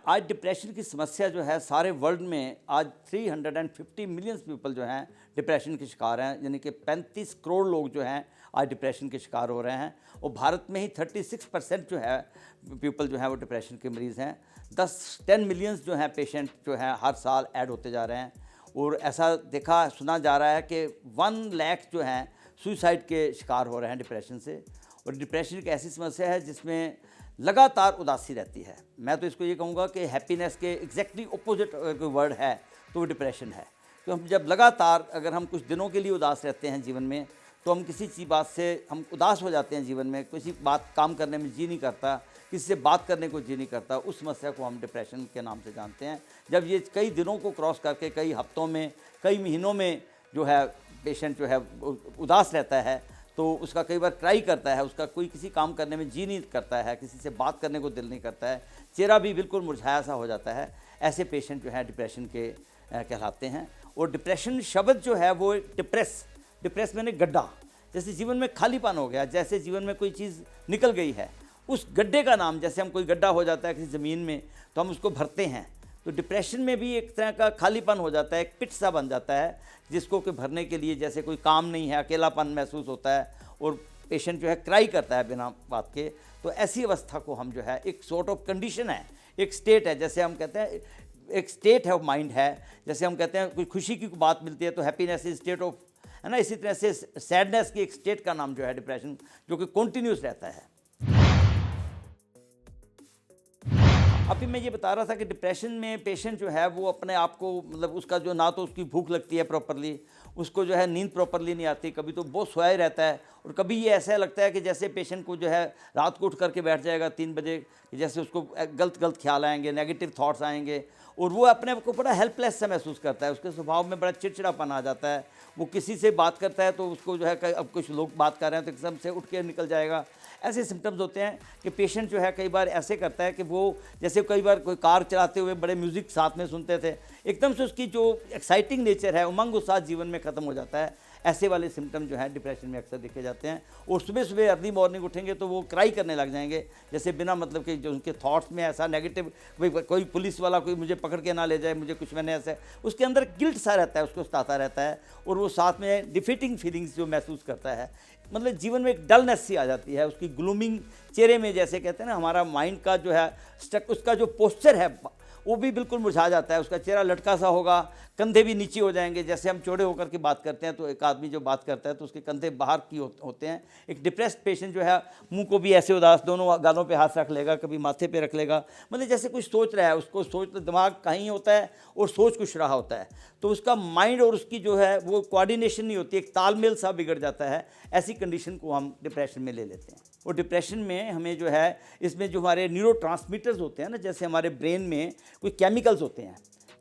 आज डिप्रेशन की समस्या जो है सारे वर्ल्ड में आज 350 मिलियन पीपल जो हैं डिप्रेशन के शिकार हैं, यानी कि 35 करोड़ लोग जो हैं आज डिप्रेशन के शिकार हो रहे हैं। और भारत में ही 36% जो है पीपल जो हैं वो डिप्रेशन के मरीज़ हैं। 10 मिलियंस जो हैं पेशेंट जो हैं हर साल ऐड होते जा रहे हैं। और ऐसा देखा सुना जा रहा है कि 1 लाख जो हैं सुसाइड के शिकार हो रहे हैं डिप्रेशन से। और डिप्रेशन एक ऐसी समस्या है जिसमें लगातार उदासी रहती है। मैं तो इसको ये कहूँगा कि हैप्पीनेस के एग्जैक्टली अपोजिट कोई वर्ड है तो वो डिप्रेशन है। तो हम जब लगातार अगर हम कुछ दिनों के लिए उदास रहते हैं जीवन में, तो हम किसी चीज़ बात से हम उदास हो जाते हैं जीवन में, किसी बात काम करने में जी नहीं करता, किसी से बात करने को जी नहीं करता, उस समस्या को हम डिप्रेशन के नाम से जानते हैं। जब ये कई दिनों को क्रॉस करके कई हफ्तों में, कई महीनों में जो है पेशेंट जो है उदास रहता है, तो उसका कई बार क्राई करता है, उसका कोई किसी काम करने में जी नहीं करता है, किसी से बात करने को दिल नहीं करता है, चेहरा भी बिल्कुल मुरझाया सा हो जाता है। ऐसे पेशेंट जो है डिप्रेशन के कहलाते हैं। और डिप्रेशन शब्द जो है वो डिप्रेस मैंने गड्ढा, जैसे जीवन में खालीपन हो गया, जैसे जीवन में कोई चीज़ निकल गई है, उस गड्ढे का नाम, जैसे हम कोई गड्ढा हो जाता है किसी ज़मीन में तो हम उसको भरते हैं, तो डिप्रेशन में भी एक तरह का खालीपन हो जाता है, एक पिट सा बन जाता है जिसको कि भरने के लिए जैसे कोई काम नहीं है, अकेलापन महसूस होता है और पेशेंट जो है क्राई करता है बिना बात के। तो ऐसी अवस्था को हम जो है एक सॉर्ट ऑफ कंडीशन है, एक स्टेट है, जैसे हम कहते हैं एक स्टेट है ऑफ माइंड है। जैसे हम कहते हैं कोई खुशी की बात मिलती है तो हैप्पीनेस इज स्टेट ऑफ, है ना, इसी तरह से सैडनेस की एक स्टेट का नाम जो है डिप्रेशन, जो कि कॉन्टीन्यूस रहता है। अभी मैं ये बता रहा था कि डिप्रेशन में पेशेंट जो है वो अपने आप को, मतलब उसका जो ना तो उसकी भूख लगती है प्रॉपरली, उसको जो है नींद प्रॉपरली नहीं आती, कभी तो बहुत सोया ही रहता है, और कभी ये ऐसा लगता है कि जैसे पेशेंट को जो है रात को उठ करके बैठ जाएगा 3 बजे, जैसे उसको गलत ख्याल आएंगे, नेगेटिव थॉट्स आएंगे, और वो अपने आप को बड़ा हेल्पलेस सा महसूस करता है, उसके स्वभाव में बड़ा चिड़चिड़ापन आ जाता है। वो किसी से बात करता है तो उसको जो है अब कुछ लोग बात कर रहे हैं तो एकदम से उठ के निकल जाएगा। ऐसे सिम्टम्स होते हैं कि पेशेंट जो है कई बार ऐसे करता है कि वो जैसे कई बार कोई कार चलाते हुए बड़े म्यूज़िक साथ में सुनते थे, एकदम से उसकी जो एक्साइटिंग नेचर है, उमंग उत्साह जीवन में ख़त्म हो जाता है। ऐसे वाले सिम्टम जो है डिप्रेशन में अक्सर देखे जाते हैं। और सुबह सुबह अर्ली मॉर्निंग उठेंगे तो वो क्राई करने लग जाएंगे, जैसे बिना मतलब के जो उनके थॉट्स में ऐसा नेगेटिव, कोई पुलिस वाला कोई मुझे पकड़ के ना ले जाए, मुझे कुछ मैंने ऐसा, उसके अंदर गिल्ट सा रहता है, उसको सताता रहता है, और वो साथ में डिफीटिंग फीलिंग्स जो महसूस करता है, मतलब जीवन में एक डलनेस सी आ जाती है उसकी ग्लूमिंग चेहरे में। जैसे कहते हैं ना, हमारा माइंड का जो है स्टक, उसका जो पोस्चर है वो भी बिल्कुल मुरझा जाता है, उसका चेहरा लटका सा होगा, कंधे भी नीचे हो जाएंगे। जैसे हम चौड़े होकर के बात करते हैं तो एक आदमी जो बात करता है तो उसके कंधे बाहर की होते हैं। एक डिप्रेस्ड पेशेंट जो है मुंह को भी ऐसे उदास, दोनों गालों पे हाथ रख लेगा, कभी माथे पे रख लेगा, मतलब जैसे कुछ सोच रहा है, उसको सोच, दिमाग कहीं होता है और सोच कुछ रहा होता है, तो उसका माइंड और उसकी जो है वो कोऑर्डिनेशन नहीं होती, एक तालमेल सा बिगड़ जाता है। ऐसी कंडीशन को हम डिप्रेशन में ले लेते हैं। और डिप्रेशन में हमें जो है, इसमें जो हमारे न्यूरोट्रांसमीटर्स होते हैं ना, जैसे हमारे ब्रेन में कोई केमिकल्स होते हैं,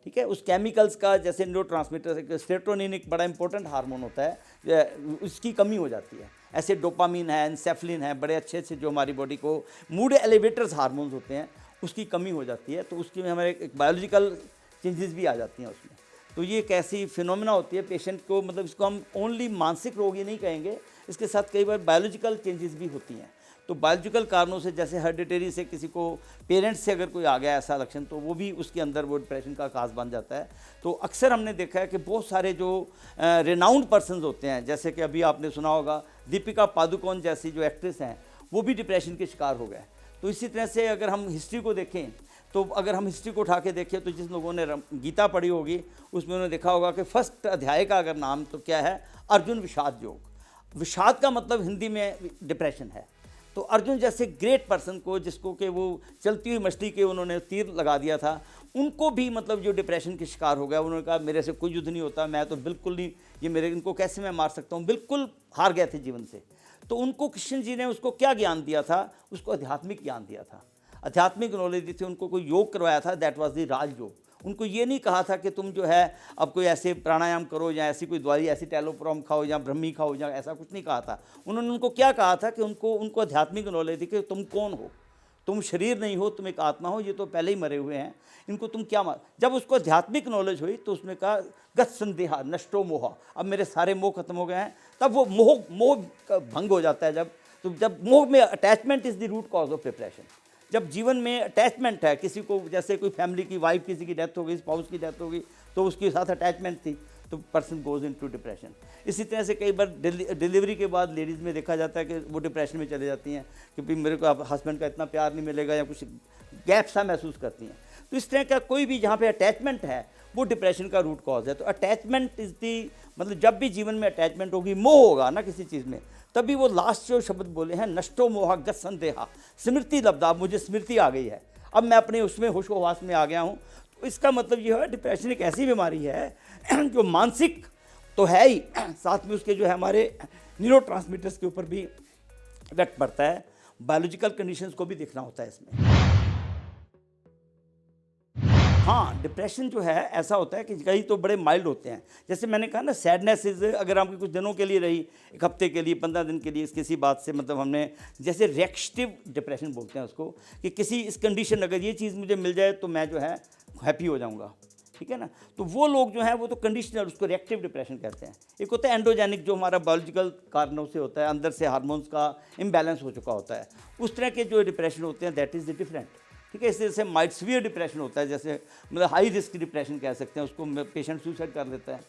ठीक है, उस केमिकल्स का, जैसे न्यूरोट्रांसमीटर सेरोटोनिन एक बड़ा इंपॉर्टेंट हार्मोन होता है, उसकी कमी हो जाती है। ऐसे डोपामिन है, एन्सेफ्लिन है, बड़े अच्छे से जो हमारी बॉडी को मूड एलिवेटर्स हार्मोन्स होते हैं, उसकी कमी हो जाती है, तो उसकी में हमारे एक बायोलॉजिकल चेंजेस भी आ जाती हैं उसमें। तो ये एक ऐसी फिनोमिना होती है पेशेंट को, मतलब इसको हम ओनली मानसिक रोग ही नहीं कहेंगे, इसके साथ कई बार बायोलॉजिकल चेंजेस भी होती हैं। तो बायोलॉजिकल कारणों से, जैसे हेरिडिटरी से किसी को, पेरेंट्स से अगर कोई आ गया ऐसा लक्षण, तो वो भी उसके अंदर वो डिप्रेशन का काज बन जाता है। तो अक्सर हमने देखा है कि बहुत सारे जो रिनाउंड पर्सन्स होते हैं, जैसे कि अभी आपने सुना होगा दीपिका पादुकोण जैसी जो एक्ट्रेस हैं, वो भी डिप्रेशन के शिकार हो गए। तो इसी तरह से अगर हम हिस्ट्री को देखें, तो अगर हम हिस्ट्री को उठा के देखें तो जिस लोगों ने गीता पढ़ी होगी उसमें उन्होंने देखा होगा कि फर्स्ट अध्याय का अगर नाम तो क्या है, अर्जुन विषाद योग। विषाद का मतलब हिंदी में डिप्रेशन है। तो अर्जुन जैसे ग्रेट पर्सन को, जिसको कि वो चलती हुई मछली के उन्होंने तीर लगा दिया था, उनको भी मतलब जो डिप्रेशन के शिकार हो गया, उन्होंने कहा मेरे से कोई युद्ध नहीं होता, मैं तो बिल्कुल नहीं, ये मेरे, इनको कैसे मैं मार सकता हूँ, बिल्कुल हार गए थे जीवन से। तो उनको कृष्ण जी ने उसको क्या ज्ञान दिया था, उसको आध्यात्मिक ज्ञान दिया था, आध्यात्मिक नॉलेज दी थी, उनको कोई योग करवाया था, दैट वाज द राजयोग। उनको ये नहीं कहा था कि तुम जो है अब कोई ऐसे प्राणायाम करो या ऐसी कोई दवाई, ऐसी टैलोप्रोम खाओ या ब्रह्मी खाओ या ऐसा कुछ नहीं कहा था। उन्होंने उनको क्या कहा था कि उनको आध्यात्मिक नॉलेज दी कि तुम कौन हो, तुम शरीर नहीं हो, तुम एक आत्मा हो, ये तो पहले ही मरे हुए हैं, इनको तुम क्या मार। जब उसको आध्यात्मिक नॉलेज हुई तो उसने कहा गत संदेहा नष्टो मोह, अब मेरे सारे मोह खत्म हो गए हैं। तब वो मोह भंग हो जाता है, जब तो जब मोह में attachment is the root cause of depression. जब जीवन में अटैचमेंट है, किसी को जैसे कोई फैमिली की वाइफ किसी की डेथ हो गई, स्पाउस की डेथ हो गई, तो उसके साथ अटैचमेंट थी, तो पर्सन गोज इनटू डिप्रेशन। इसी तरह से कई बार डिलीवरी के बाद लेडीज़ में देखा जाता है कि वो डिप्रेशन में चले जाती हैं कि भाई मेरे को अब हस्बैंड का इतना प्यार नहीं मिलेगा, या कुछ गैप सा महसूस करती हैं। तो इस तरह का कोई भी जहाँ पे अटैचमेंट है वो डिप्रेशन का रूट कॉज है। तो अटैचमेंट इज़ दी, मतलब जब भी जीवन में अटैचमेंट होगी, मोह होगा ना किसी चीज़ में, तभी वो लास्ट जो शब्द बोले हैं, नष्टो मोहा गत संदेहा, स्मृति लब्धा, मुझे स्मृति आ गई है, अब मैं अपने उसमें होशो हवास में आ गया हूँ। तो इसका मतलब ये है डिप्रेशन एक ऐसी बीमारी है जो मानसिक तो है ही, साथ में उसके जो है हमारे न्यूरोट्रांसमीटर्स के ऊपर भी इफेक्ट पड़ता है, बायोलॉजिकल कंडीशंस को भी देखना होता है इसमें। हाँ, डिप्रेशन जो है ऐसा होता है कि कई तो बड़े माइल्ड होते हैं, जैसे मैंने कहा ना, सैडनेस इज, अगर आपकी कुछ दिनों के लिए रही, एक हफ्ते के लिए, 15 दिन के लिए, किसी बात से, मतलब हमने जैसे रिएक्टिव डिप्रेशन बोलते हैं उसको, कि किसी इस कंडीशन अगर ये चीज़ मुझे मिल जाए तो मैं जो है हैप्पी हो जाऊँगा, ठीक है ना। तो वो लोग जो हैं वो तो कंडीशनल, उसको रिएक्टिव डिप्रेशन कहते हैं। एक होता है एंडोजेनिक, जो हमारा बायोलॉजिकल कारणों से होता है, अंदर से हार्मोन्स का इम्बैलेंस हो चुका होता है, उस तरह के जो डिप्रेशन होते हैं, दैट इज़ द डिफरेंट, ठीक है। इस तरह से माइल्ड सीवियर डिप्रेशन होता है, जैसे मतलब हाई रिस्क डिप्रेशन कह सकते हैं उसको, पेशेंट सुसाइड कर लेता है।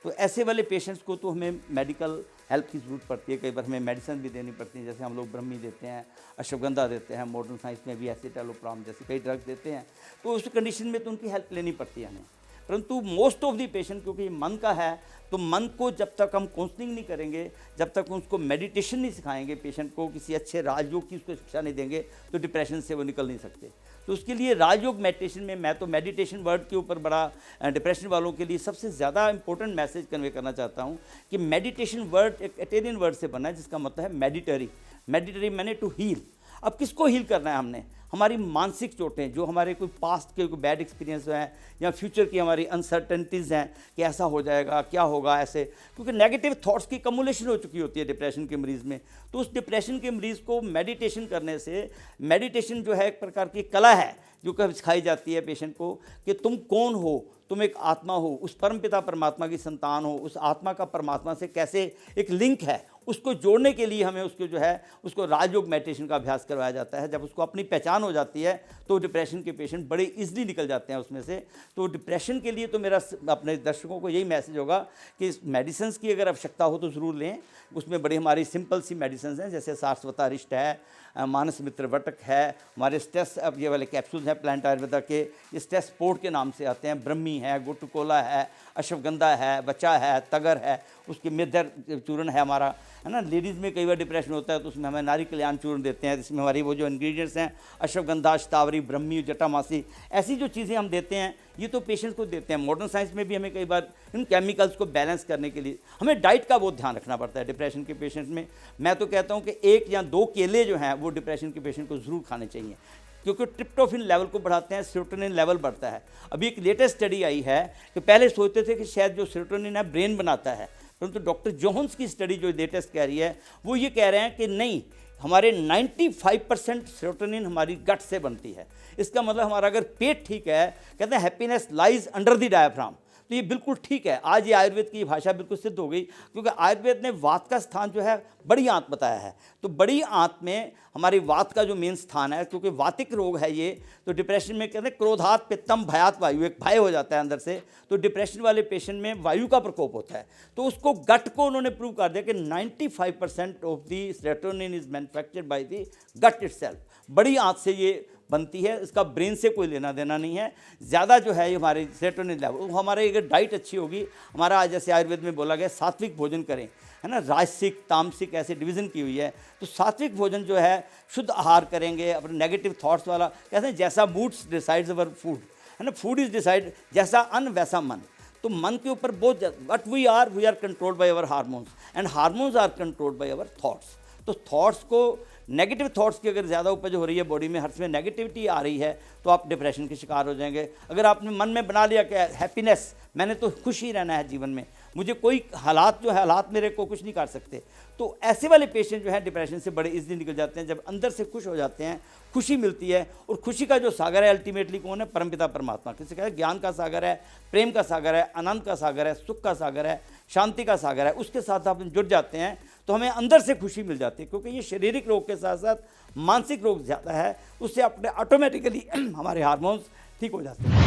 तो ऐसे वाले पेशेंट्स को तो हमें मेडिकल हेल्प की ज़रूरत पड़ती है, कई बार हमें मेडिसिन भी देनी पड़ती है, जैसे हम लोग ब्रह्मी देते हैं, अश्वगंधा देते हैं, मॉडर्न साइंस में भी एसिटालोप्राम जैसे कई ड्रग्स देते हैं। तो उस कंडीशन में तो उनकी हेल्प लेनी पड़ती है हमें। परंतु मोस्ट ऑफ दी पेशेंट, क्योंकि मन का है, तो मन को जब तक हम काउंसलिंग नहीं करेंगे, जब तक उसको मेडिटेशन नहीं सिखाएंगे, पेशेंट को किसी अच्छे राजयोग की उसको शिक्षा नहीं देंगे, तो डिप्रेशन से वो निकल नहीं सकते। तो उसके लिए राजयोग मेडिटेशन में, मैं तो मेडिटेशन वर्ड के ऊपर बड़ा डिप्रेशन वालों के लिए सबसे ज़्यादा इंपॉर्टेंट मैसेज कन्वे करना चाहता हूँ कि मेडिटेशन वर्ड एक इटालियन वर्ड से बना है, जिसका मतलब है मेडिटरी। मेडिटरी मैंने टू हील। अब किसको हील करना है हमने? हमारी मानसिक चोटें, जो हमारे कोई पास्ट के कोई बैड एक्सपीरियंस हैं, या फ्यूचर की हमारी अनसर्टेनिटीज़ हैं कि ऐसा हो जाएगा, क्या होगा ऐसे, क्योंकि नेगेटिव थॉट्स की कमुलेशन हो चुकी होती है डिप्रेशन के मरीज़ में। तो उस डिप्रेशन के मरीज़ को मेडिटेशन करने से, मेडिटेशन जो है एक प्रकार की कला है जो कभी सिखाई जाती है पेशेंट को, कि तुम कौन हो, तुम एक आत्मा हो, उस परमपिता परमात्मा की संतान हो, उस आत्मा का परमात्मा से कैसे एक लिंक है, उसको जोड़ने के लिए हमें उसको जो है उसको राजयोग मेडिटेशन का अभ्यास करवाया जाता है। जब उसको अपनी पहचान हो जाती है तो डिप्रेशन के पेशेंट बड़े इजीली निकल जाते हैं उसमें से। तो डिप्रेशन के लिए तो मेरा अपने दर्शकों को यही मैसेज होगा कि मेडिसिन की अगर आवश्यकता हो तो ज़रूर लें। उसमें बड़ी हमारी सिंपल सी मेडिसिन हैं, जैसे सारस्वता अरिष्ट है, मानस मित्र वटक है, हमारे स्ट्रेस, अब ये वाले कैप्सूल्स हैं प्लांट आयुर्वेदा के, ये स्ट्रेस स्पोर्ट के नाम से आते हैं। ब्रह्मी है, गुटकोला है, अश्वगंधा है, बचा है, तगर है, उसके मेदर चूर्ण है हमारा, है ना। लेडीज़ में कई बार डिप्रेशन होता है तो उसमें हमें नारी कल्याण चूर्ण देते हैं, जिसमें हमारी वो जो इंग्रेडिएंट्स हैं, अश्वगंधा, शतावरी, ब्रह्मी, जटामासी, ऐसी जो चीज़ें हम देते हैं, ये तो पेशेंट्स को देते हैं। मॉडर्न साइंस में भी हमें कई बार इन केमिकल्स को बैलेंस करने के लिए हमें डाइट का बहुत ध्यान रखना पड़ता है डिप्रेशन के पेशेंट में। मैं तो कहता हूँ कि 1 या 2 केले जो हैं वो डिप्रेशन के पेशेंट को ज़रूर खाने चाहिए, क्योंकि ट्रिप्टोफिन लेवल को बढ़ाते हैं, सेरोटोनिन लेवल बढ़ता है। अभी एक लेटेस्ट स्टडी आई है कि पहले सोचते थे कि शायद जो सेरोटोनिन है ब्रेन बनाता है, परंतु डॉक्टर जोहन्स की स्टडी जो लेटेस्ट कह रही है वो ये कह रहे हैं कि नहीं, हमारे 95% सेरोटोनिन हमारी गट से बनती है। इसका मतलब हमारा अगर पेट ठीक है, कहते हैं happiness lies under the diaphragm, तो ये बिल्कुल ठीक है। आज ये आयुर्वेद की भाषा बिल्कुल सिद्ध हो गई, क्योंकि आयुर्वेद ने वात का स्थान जो है बड़ी आंत बताया है। तो बड़ी आंत में हमारी वात का जो मेन स्थान है, क्योंकि वातिक रोग है ये, तो डिप्रेशन में कहते हैं क्रोधात पित्तम भयात वायु, एक भय हो जाता है अंदर से। तो डिप्रेशन वाले पेशेंट में वायु का प्रकोप होता है। तो उसको गट को उन्होंने प्रूव कर दिया कि 95% of the serotonin is manufactured by the gut itself. बड़ी आंत से ये बनती है, इसका ब्रेन से कोई लेना देना नहीं है। ज़्यादा जो है ये हमारे सेरोटोनिन लेवल, हमारे अगर डाइट अच्छी होगी, हमारा आज जैसे आयुर्वेद में बोला गया सात्विक भोजन करें, है ना, राजसिक तामसिक ऐसे डिवीज़न की हुई है। तो सात्विक भोजन जो है, शुद्ध आहार करेंगे, अपने नेगेटिव थॉट्स वाला, कहते हैं जैसा मूड्स डिसाइड्स अवर फूड, है ना, फूड इज डिसाइड, जैसा अन्न वैसा मन। तो मन के ऊपर बहुत, what we are controlled by our hormones, and hormones are controlled by our thoughts. तो थॉट्स को, नेगेटिव थॉट्स की अगर ज़्यादा उपज हो रही है बॉडी में, हर समय नेगेटिविटी आ रही है, तो आप डिप्रेशन के शिकार हो जाएंगे। अगर आपने मन में बना लिया कि हैप्पीनेस, मैंने तो खुश ही रहना है जीवन में, मुझे कोई हालात जो है, हालात मेरे को कुछ नहीं कर सकते, तो ऐसे वाले पेशेंट जो है डिप्रेशन से बड़े इजीली निकल जाते हैं। जब अंदर से खुश हो जाते हैं, खुशी मिलती है, और खुशी का जो सागर है अल्टीमेटली कौन है? परमपिता परमात्मा। किसी का ज्ञान का सागर है, प्रेम का सागर है, आनंद का सागर है, सुख का सागर है, शांति का सागर है, उसके साथ आप जुड़ जाते हैं। तो हमें अंदर से खुशी मिल जाती है, क्योंकि ये शारीरिक रोग के साथ साथ मानसिक रोग ज़्यादा है, उससे अपने ऑटोमेटिकली हमारे हार्मोन्स ठीक हो जाते हैं।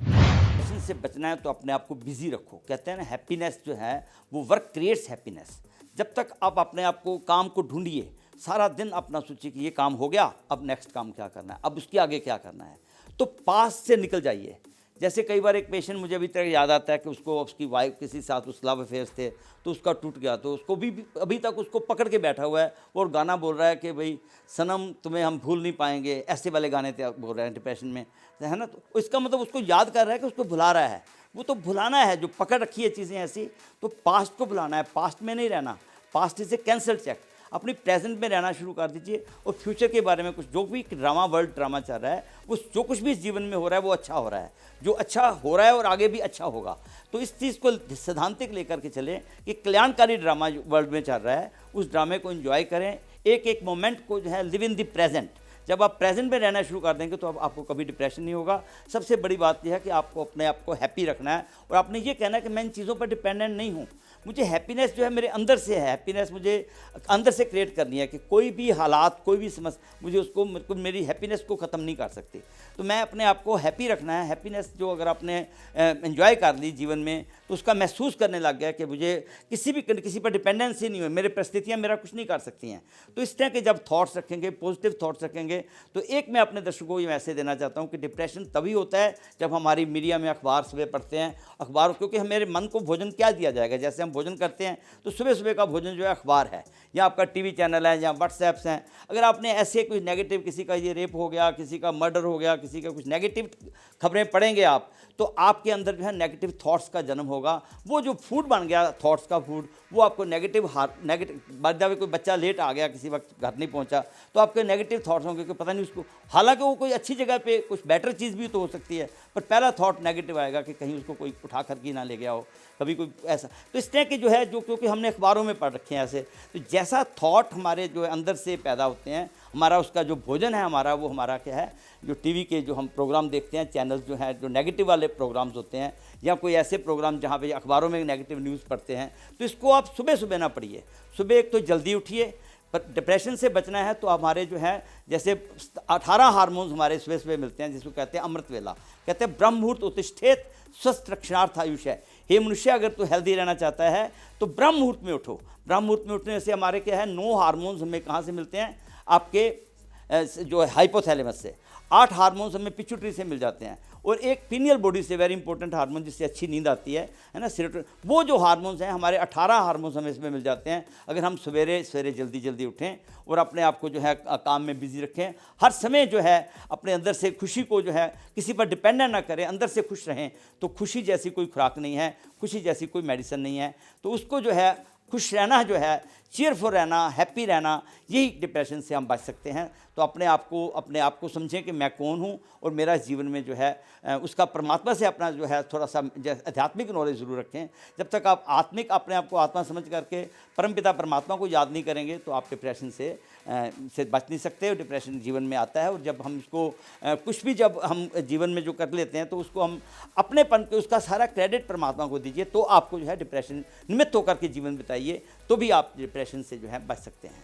डिप्रेशन से बचना है तो अपने आप को बिजी रखो। कहते हैं ना, हैप्पीनेस जो है वो वर्क क्रिएट्स हैप्पीनेस। जब तक आप अपने आप को काम को ढूंढिए, सारा दिन अपना सोचिए कि ये काम हो गया, अब नेक्स्ट काम क्या करना है, अब उसके आगे क्या करना है, तो पास्ट से निकल जाइए। जैसे कई बार एक पेशेंट मुझे अभी तक याद आता है कि उसको उसकी वाइफ किसी साथ उस लव अफेयर्स थे, तो उसका टूट गया, तो उसको भी अभी तक उसको पकड़ के बैठा हुआ है और गाना बोल रहा है कि भाई सनम तुम्हें हम भूल नहीं पाएंगे, ऐसे वाले गाने बोल रहे हैं डिप्रेशन में, है ना। तो इसका मतलब उसको याद कर रहा है कि उसको भुला रहा है। वो तो भुलाना है, जो पकड़ रखी है चीज़ें ऐसी, तो पास्ट को भुलाना है, पास्ट में नहीं रहना। Past is a cancel cheque. अपनी प्रेजेंट में रहना शुरू कर दीजिए और फ्यूचर के बारे में कुछ, जो भी ड्रामा वर्ल्ड ड्रामा चल रहा है, वो जो कुछ भी इस जीवन में हो रहा है वो अच्छा हो रहा है, जो अच्छा हो रहा है और आगे भी अच्छा होगा। तो इस चीज़ को सैद्धांतिक लेकर के चलें कि कल्याणकारी ड्रामा वर्ल्ड में चल रहा है, उस ड्रामे को एंजॉय करें। एक एक मोमेंट को जो है लिव इन द प्रेजेंट। जब आप प्रेजेंट में रहना शुरू कर देंगे तो अब आपको कभी डिप्रेशन नहीं होगा। सबसे बड़ी बात यह है कि आपको अपने आप को हैप्पी रखना है और आपने ये कहना है कि मैं इन चीज़ों पर डिपेंडेंट नहीं हूँ, मुझे हैप्पीनेस जो है मेरे अंदर से है, हैप्पीनेस मुझे अंदर से क्रिएट करनी है कि कोई भी हालात, कोई भी समस्या मुझे उसको मेरी हैप्पीनेस को ख़त्म नहीं कर सकती। तो मैं अपने आप को हैप्पी रखना है। हैप्पीनेस जो अगर आपने एंजॉय कर ली जीवन में, तो उसका महसूस करने लग गया कि मुझे किसी पर डिपेंडेंसी नहीं हुई, मेरे परिस्थितियाँ मेरा कुछ नहीं कर सकती हैं। तो इस तरह के जब थॉट्स रखेंगे, पॉजिटिव थॉट्स रखेंगे, तो एक मैं अपने दर्शकों को ये मैसेज देना चाहता हूँ कि डिप्रेशन तभी होता है जब हमारी मीडिया में अखबार सुबह पढ़ते हैं, अखबार, क्योंकि हमारे मन को भोजन क्या दिया जाएगा। जैसे हम भोजन करते हैं तो सुबह सुबह का भोजन जो है अखबार है, या आपका टीवी चैनल है, या व्हाट्सएप्स हैं। अगर आपने ऐसे कोई नेगेटिव, किसी का ये रेप हो गया, किसी का मर्डर हो गया, किसी का कुछ नेगेटिव खबरें पढ़ेंगे आप, तो आपके अंदर जो है नेगेटिव थॉट्स का जन्म होगा। वो जो फूड बन गया थॉट्स का फूड, वो आपको नेगेटिव बाद में कोई बच्चा लेट आ गया, किसी वक्त घर नहीं पहुंचा, तो आपके नेगेटिव थॉट्स होंगे कि पता नहीं उसको, हालांकि वो कोई अच्छी जगह पे कुछ बेटर चीज़ भी तो हो सकती है, पर पहला थॉट नेगेटिव आएगा कि कहीं उसको कोई उठा कर के ना ले गया हो, कभी कोई ऐसा। तो इस तरह के जो है, जो क्योंकि हमने अखबारों में पढ़ रखे हैं ऐसे, तो जैसा थॉट हमारे जो है अंदर से पैदा होते हैं, हमारा उसका जो भोजन है हमारा, वो हमारा क्या है, जो टीवी के जो हम प्रोग्राम देखते हैं, चैनल्स जो हैं, जो नेगेटिव वाले प्रोग्राम्स होते हैं, या कोई ऐसे प्रोग्राम जहाँ पे अखबारों में नेगेटिव न्यूज़ पढ़ते हैं, तो इसको आप सुबह सुबह ना पढ़िए। सुबह एक तो जल्दी उठिए। पर डिप्रेशन से बचना है तो हमारे जो है, जैसे 18 हार्मोन्स हमारे सुबह सुबह मिलते हैं, जिसको कहते हैं अमृत वेला। कहते हैं ब्रह्म मुहूर्त उत्तिष्ठेत स्वस्थ रक्षणार्थ आयुष है। हे मनुष्य, अगर तू हेल्दी रहना चाहता है तो ब्रह्म मुहूर्त में उठो। ब्रह्म मुहूर्त में उठने से हमारे क्या है, 9 हार्मोन्स हमें कहाँ से मिलते हैं, आपके जो है हाइपोथैलेमस से। 8 हार्मोन्स हमें पिट्यूटरी से मिल जाते हैं, और एक पीनियल बॉडी से वेरी इंपॉर्टेंट हार्मोन जिससे अच्छी नींद आती है ना, सेरोटोनिन। वो जो हार्मोन्स हैं हमारे 18 हार्मोन्स हमें इसमें मिल जाते हैं अगर हम सवेरे सवेरे जल्दी जल्दी उठें और अपने आप को जो है काम में बिजी रखें। हर समय जो है अपने अंदर से खुशी को जो है किसी पर डिपेंडेंट ना करें, अंदर से खुश रहें। तो खुशी जैसी कोई खुराक नहीं है, खुशी जैसी कोई मेडिसिन नहीं है। तो उसको जो है खुश रहना, जो है चीयरफुल रहना, हैप्पी रहना, यही डिप्रेशन से हम बच सकते हैं। तो अपने आप को समझें कि मैं कौन हूँ और मेरा जीवन में जो है उसका परमात्मा से अपना जो है थोड़ा सा आध्यात्मिक नॉलेज ज़रूर रखें। जब तक आप अपने आप को आत्मा समझ करके परमपिता परमात्मा को याद नहीं करेंगे तो आप डिप्रेशन से बच नहीं सकते। और डिप्रेशन जीवन में आता है, और जब हम इसको कुछ भी जब हम जीवन में जो कर लेते हैं तो उसको हम अपनेपन के, उसका सारा क्रेडिट परमात्मा को दीजिए। तो आपको जो है डिप्रेशन निमित्त होकर के जीवन बिताइए, तो भी आप डिप्रेशन से जो है बच सकते हैं।